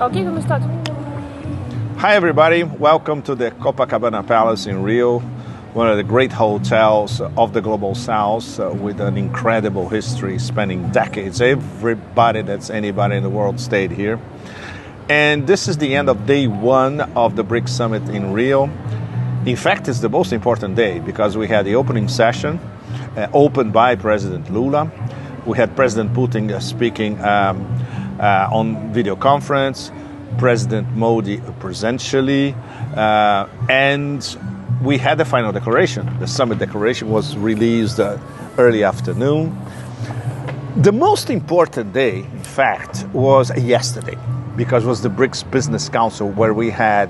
Ok, vamos start. Hi everybody, welcome to the Copacabana Palace in Rio, one of the great hotels of the Global South with an incredible history spanning decades. Anybody in the world stayed here. And this is the end of day one of the BRICS Summit in Rio. In fact, it's the most important day because we had the opening session opened by President Lula. We had President Putin speaking on video conference, President Modi presentially, and we had the final declaration. The summit declaration was released early afternoon. The most important day, in fact, was yesterday because it was the BRICS Business Council where we had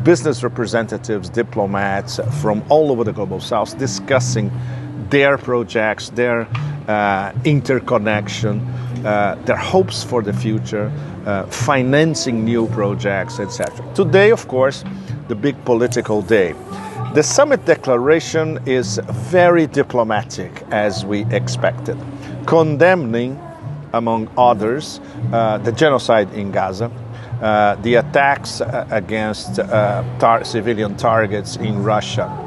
business representatives, diplomats from all over the Global South discussing their projects, their interconnection, their hopes for the future, financing new projects, etc. Today, of course, the big political day. The summit declaration is very diplomatic, as we expected, condemning, among others, the genocide in Gaza, the attacks against civilian targets in Russia,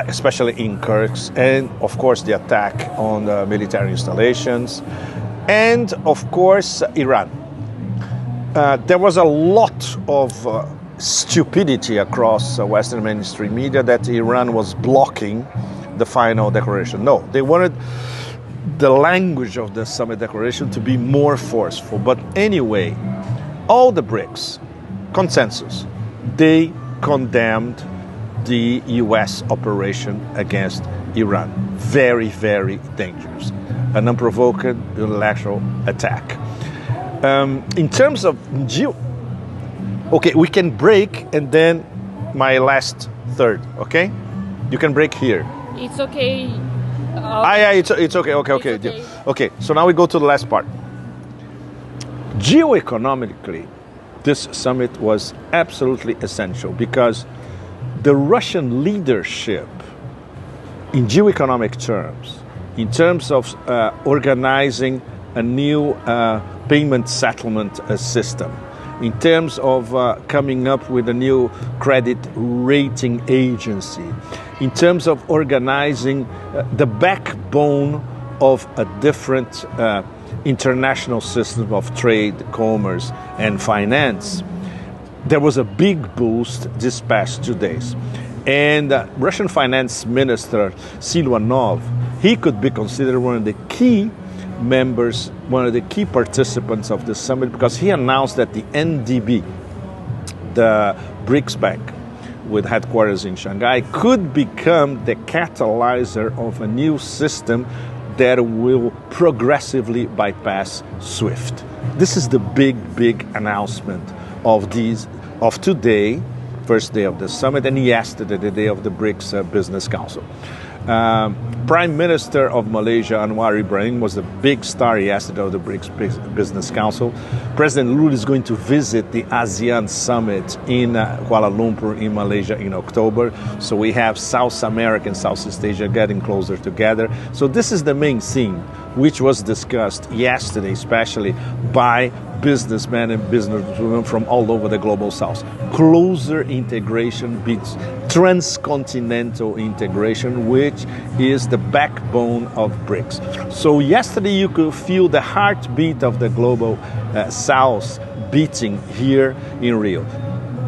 especially in Kursk, and of course the attack on the military installations, and of course Iran. There was a lot of stupidity across Western mainstream media that Iran was blocking the final declaration. No, they wanted the language of the summit declaration to be more forceful. But anyway, all the BRICS, consensus, they condemned the US operation against Iran. Very, very dangerous. An unprovoked unilateral attack. In terms of okay, we can break and then my last third, okay? You can break here. It's okay. Yeah, it's okay, okay. It's okay. Okay, so now we go to the last part. Geoeconomically, this summit was absolutely essential because the Russian leadership, in geoeconomic terms, in terms of organizing a new payment settlement system, in terms of coming up with a new credit rating agency, in terms of organizing the backbone of a different international system of trade, commerce, and finance, there was a big boost this past 2 days. And Russian Finance Minister Silvanov, he could be considered one of the key members, one of the key participants of the summit because he announced that the NDB, the BRICS Bank with headquarters in Shanghai, could become the catalyzer of a new system that will progressively bypass SWIFT. This is the big announcement of today, first day of the summit, and yesterday, the day of the BRICS Business Council. Prime Minister of Malaysia, Anwar Ibrahim, was the big star yesterday of the BRICS Business Council. President Lula is going to visit the ASEAN Summit in Kuala Lumpur in Malaysia in October. So we have South America and Southeast Asia getting closer together. So this is the main theme, which was discussed yesterday, especially by businessmen and businesswomen from all over the Global South. Closer integration beats transcontinental integration, which is the backbone of BRICS. So yesterday you could feel the heartbeat of the Global South beating here in Rio.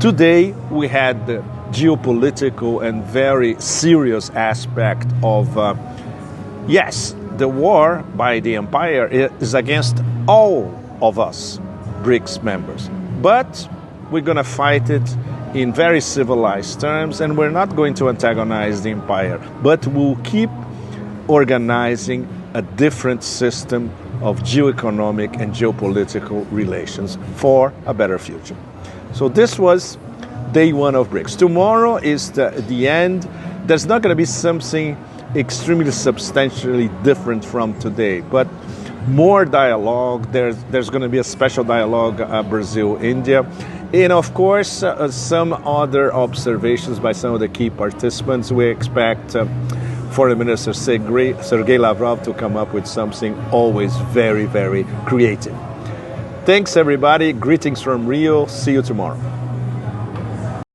Today we had the geopolitical and very serious aspect of, yes, the war by the empire is against all of us, BRICS members. But we're going to fight it in very civilized terms, and we're not going to antagonize the empire, but we'll keep organizing a different system of geoeconomic and geopolitical relations for a better future. So this was day one of BRICS. Tomorrow is the end. There's not going to be something extremely substantially different from today, but more dialogue. There's going to be a special dialogue, Brazil-India. And of course, some other observations by some of the key participants. We expect Foreign Minister Sergei Lavrov to come up with something always very, very creative. Thanks, everybody. Greetings from Rio. See you tomorrow.